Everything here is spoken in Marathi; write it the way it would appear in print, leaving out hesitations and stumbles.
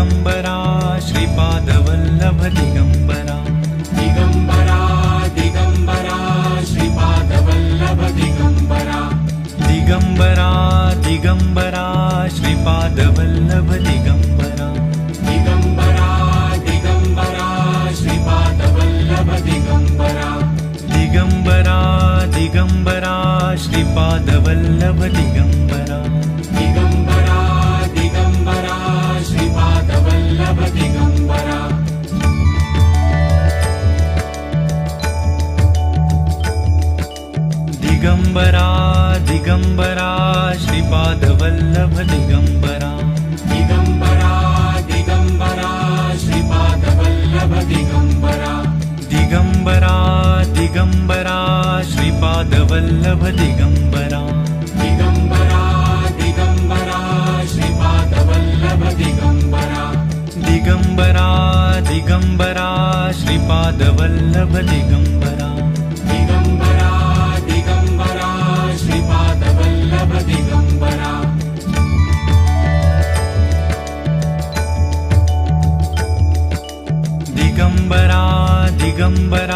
दिगंबरा श्रीपादवल्लभ दिगंबरा दिगंबरा दिगंबरा श्रीपादवल्लभ दिगंबरा दिगंबरा दिगंबरा श्रीपादवल्लभ दिगंबरा दिगंबरा दिगंबरा श्रीपादवल्लभ दिगंबरा दिगंबरा दिगंबरा श्रीपादवल्लभ दिगंबरा दिगंबरा दिगंबरा श्रीपादवल्लभ दिगंबरा दिगंबरा दिगंबरा श्रीपादवल्लभ दिगंबरा दिगंबरा दिगंबरा श्रीपादवल्लभ दिगंबरा दिगंबरा दिगंबरा श्रीपादवल्लभ दिगंबरा दिगंबरा दिगंबरा श्रीपादवल्लभ दिगंबरा दिगंबरा दिगंबरा श्रीपादवल्लभ दिगंबरा दिगंबरा दिगंबरा श्रीपादवल्लभ दिगंबरा दिगंबरा दिगंबरा